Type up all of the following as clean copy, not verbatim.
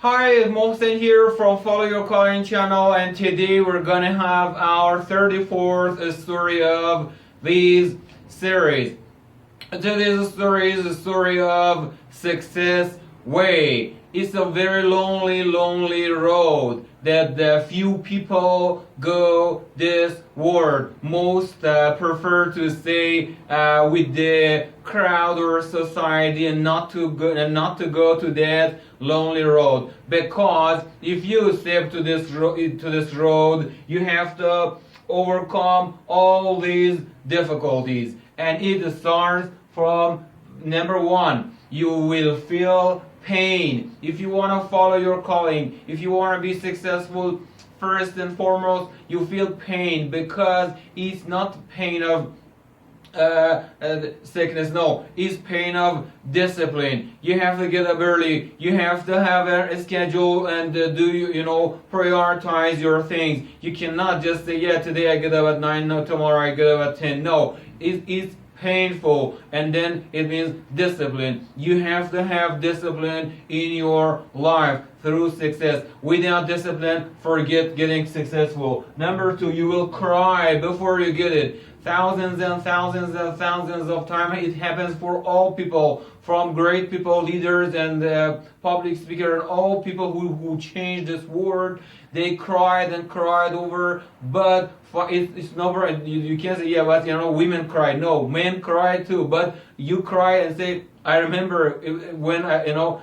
Hi, it's Mohsen here from Follow Your Calling channel, and today we're gonna have our 34th story of this series. Today's story is the story of Success Way. It's a very lonely road that few people go this world. Most prefer to stay with the crowd or society and not to go to that lonely road. Because if you step to this road, you have to overcome all these difficulties, and it starts from number one. You will feel pain. If you want to follow your calling, if you want to be successful, first and foremost, you feel pain, because it's not pain of sickness. No, it's pain of discipline. You have to get up early. You have to have a schedule and prioritize your things. You cannot just say, yeah, today I get up at 9, no, tomorrow I get up at 10. No, it's painful, and then it means discipline. You have to have discipline in your life through success. Without discipline, forget getting successful. Number two, you will cry before you get it. Thousands and thousands and thousands of times it happens for all people, from great people, leaders, and public speakers, and all people who changed this world. They cried and cried over, but it's never. You can't say, yeah, but women cry. No, men cry too. But you cry and say, I remember when 2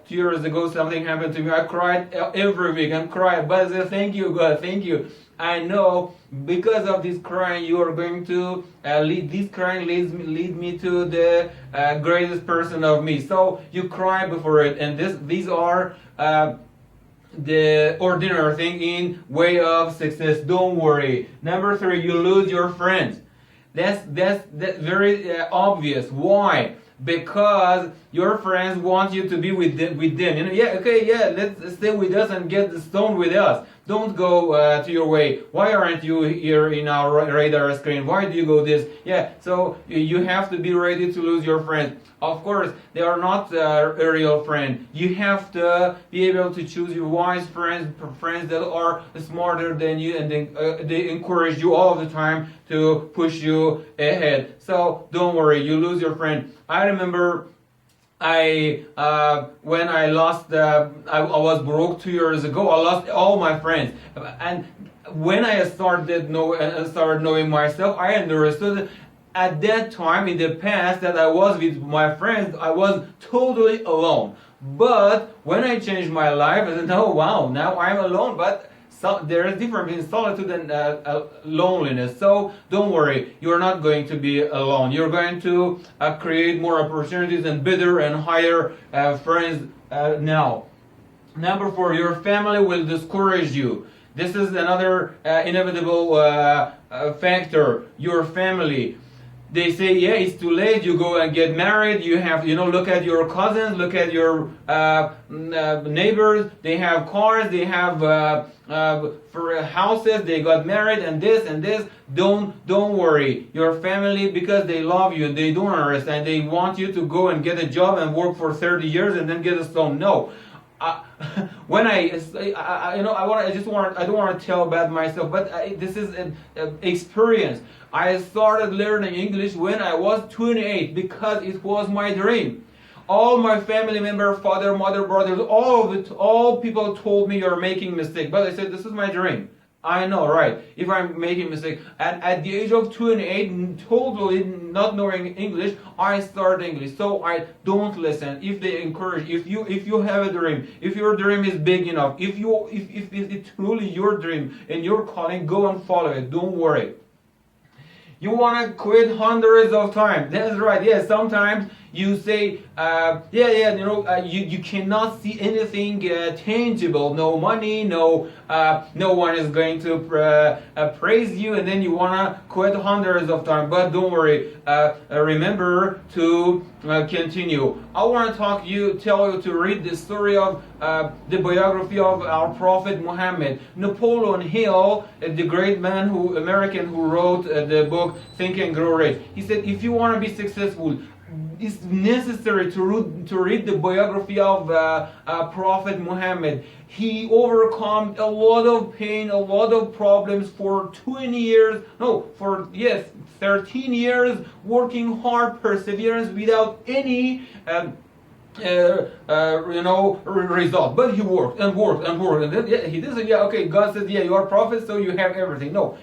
years ago something happened to me. I cried every week and cried, but I said, thank you, God, thank you. I know because of this crying, you are going to lead. This crying lead me to the greatest person of me. So you cry before it, and these are the ordinary thing in way of success. Don't worry. Number three, you lose your friends. That's very obvious. Why? Because your friends want you to be with them. Let's stay with us and get the stone with us. Don't go to your way. Why aren't you here in our radar screen? Why do you go this? Yeah, so you have to be ready to lose your friends. Of course, they are not a real friend. You have to be able to choose your wise friends that are smarter than you, and they encourage you all the time to push you ahead. So don't worry, you lose your friend. I remember when I lost, I was broke 2 years ago. I lost all my friends, and when I started knowing myself, I understood at that time in the past that I was with my friends, I was totally alone. But when I changed my life, I said, "No, wow, now I'm alone." But there is difference between solitude and loneliness. So don't worry, you're not going to be alone. You're going to create more opportunities and better and higher friends now. Number four, your family will discourage you. This is another inevitable factor. Your family. They say, yeah, it's too late. You go and get married. You have, look at your cousins, look at your neighbors. They have cars, they have for houses. They got married, and this and this. Don't worry. Your family, because they love you and they don't understand. They want you to go and get a job and work for 30 years and then get a stone. No. When I don't want to tell about myself, but this is an experience. I started learning English when I was 28 because it was my dream. All my family members, father, mother, brothers, all people told me you're making mistake, but I said this is my dream. I know, right? If I'm making mistake, and at the age of 28, totally not knowing English, I started English. So I don't listen. If they encourage, if you have a dream, if your dream is big enough, if it's truly your dream and your calling, go and follow it. Don't worry. You want to quit hundreds of times. That's right. Yeah, sometimes you say, you cannot see anything tangible. No money, no one is going to praise you, and then you want to quit hundreds of times. But don't worry. Remember to continue. I want to tell you to read the story of the biography of our Prophet Muhammad. Napoleon Hill, the great man American who wrote the book Think and Grow Rich. He said, if you want to be successful, it's necessary to read the biography of Prophet Muhammad. He overcome a lot of pain, a lot of problems for 20 years, no, for, yes, 13 years, working hard, perseverance without any result. But he worked and worked and worked, and then he did say, yeah, okay, God says, yeah, you are a prophet, so you have everything. No,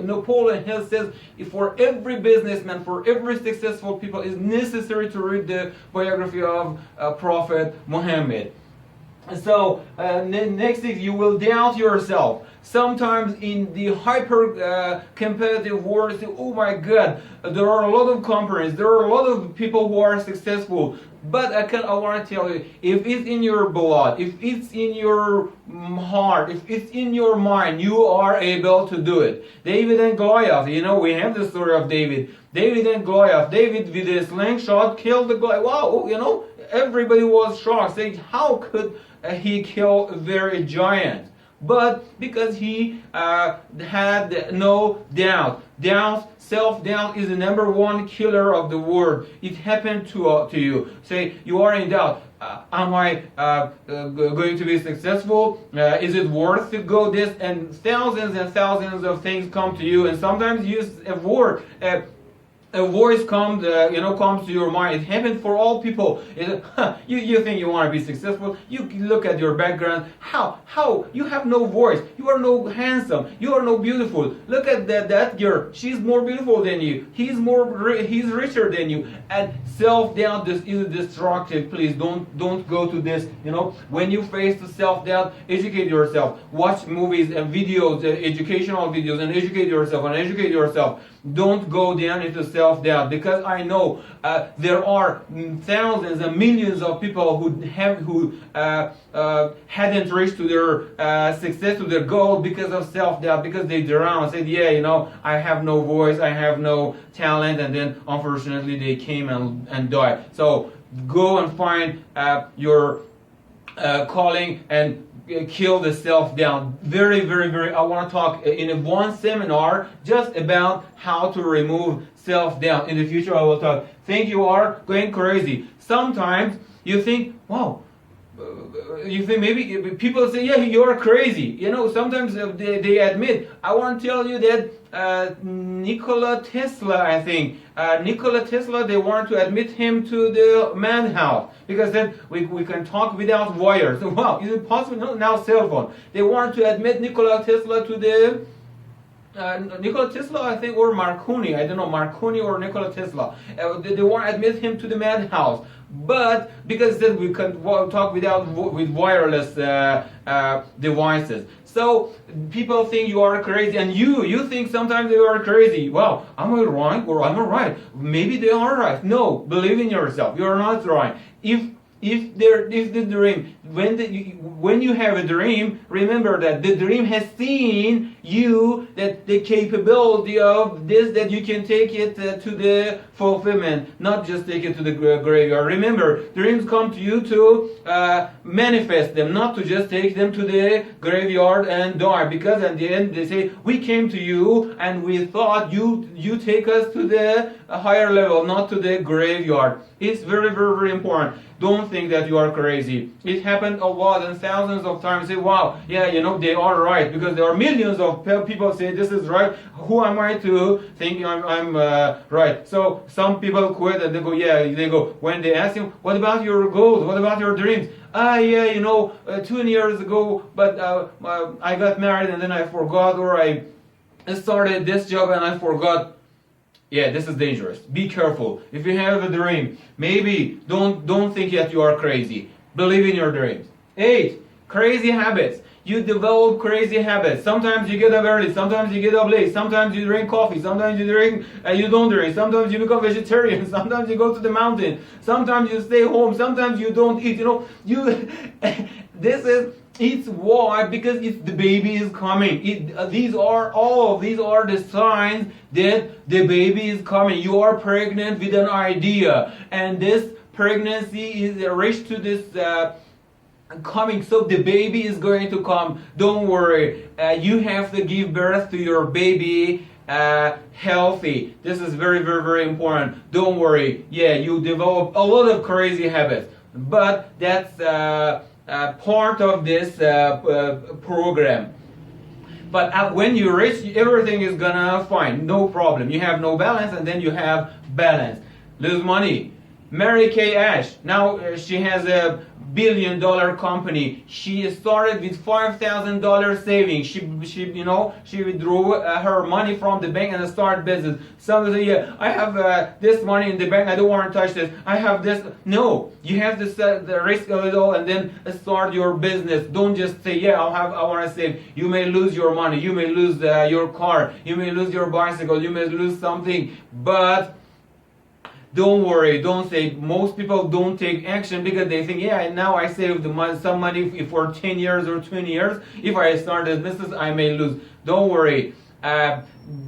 Napoleon Hill says, for every businessman, for every successful people, it's necessary to read the biography of Prophet Muhammad. So next thing, you will doubt yourself. Sometimes in the hyper competitive world, say, oh my God, there are a lot of companies, there are a lot of people who are successful. But I want to tell you, if it's in your blood, if it's in your heart, if it's in your mind, you are able to do it. David and Goliath, we have the story of David. David and Goliath. David with a slingshot killed the Goliath. Wow, everybody was shocked, saying, how could he kill a very giant? But because he had no doubt. Self-doubt is the number one killer of the world. It happened to you. Say, you are in doubt. Am I going to be successful? Is it worth to go this? And thousands of things come to you. And sometimes you use a word. A voice comes to your mind. It happens for all people. You think you want to be successful. You look at your background. How? You have no voice. You are no handsome. You are no beautiful. Look at that girl. She's more beautiful than you. He's richer than you. And self-doubt is destructive. Please don't go to this. When you face the self-doubt, educate yourself. Watch movies and videos, educational videos, and educate yourself. Don't go down into self-doubt, because I know there are thousands and millions of people who hadn't reached to their success, to their goal, because of self-doubt, because they drowned and said, yeah, I have no voice, I have no talent, and then unfortunately they came and died. So go and find your calling and kill the self-doubt. Very, very, very, I want to talk in one seminar just about how to remove self-doubt. In the future I will talk. Think you are going crazy. Sometimes you think, wow, you think maybe people say, yeah, you're crazy. Sometimes they admit. I want to tell you that Nikola Tesla, I think, they want to admit him to the madhouse, because then we can talk without wires. So, wow, is it possible? No, now cell phone. They want to admit Nikola Tesla to the Nikola Tesla, I think, or Marconi. I don't know, Marconi or Nikola Tesla. They want to admit him to the madhouse. But because then we can talk with wireless devices. So people think you are crazy, and you think sometimes they are crazy. Wow, am I wrong or am I right? Maybe they are right. No, believe in yourself. You are not right. If the dream, when you have a dream, remember that the dream has seen you, that the capability of this, that you can take it to the fulfillment, not just take it to the graveyard. Remember, dreams come to you to manifest them, not to just take them to the graveyard and die. Because at the end they say, we came to you and we thought you take us to the higher level, not to the graveyard. It's very, very, very important. Don't think that you are crazy. It happened a lot and thousands of times. Say, wow, yeah, they are right, because there are millions of people say this is right. Who am I to think I'm right? So some people quit and they go, when they ask him, what about your goals? What about your dreams? 2 years ago, but I got married and then I forgot, or I started this job and I forgot. Yeah, this is dangerous. Be careful. If you have a dream, maybe don't think that you are crazy. Believe in your dreams. 8. Crazy habits. You develop crazy habits. Sometimes you get up early, sometimes you get up late, sometimes you drink coffee, sometimes you don't drink, sometimes you become vegetarian, sometimes you go to the mountain, sometimes you stay home, sometimes you don't eat. It's why, because the baby is coming. These are the signs that the baby is coming. You are pregnant with an idea, and this pregnancy is reached to this coming. So the baby is going to come. Don't worry. You have to give birth to your baby healthy. This is very, very, very important. Don't worry. Yeah, you develop a lot of crazy habits, but that's part of this program. But when you reach, everything is gonna fine, no problem. You have no balance, and then you have balance. Lose money. Mary Kay Ash. Now she has a $1 billion company. She started with $5,000 savings. She withdrew her money from the bank and started business. Some say, yeah, I have this money in the bank. I don't want to touch this. I have this. No, you have to set the risk of it all and then start your business. Don't just say, yeah, I want to save. You may lose your money. You may lose your car. You may lose your bicycle. You may lose something, but don't worry, don't say. Most people don't take action because they think, yeah, now I saved some money for 10 years or 20 years. If I start a business, I may lose. Don't worry. I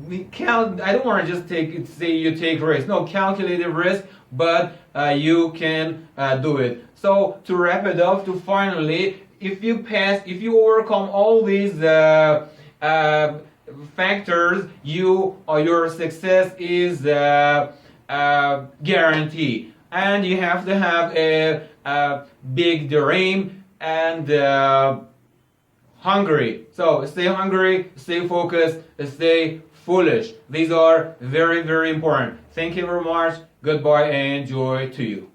don't want to just say you take risk. No, calculated risk, but you can do it. So to wrap it up, to finally, if you overcome all these factors, your success is guarantee. And you have to have a big dream and hungry. So stay hungry, stay focused, stay foolish. These are very, very important. Thank you very much. Goodbye and joy to you.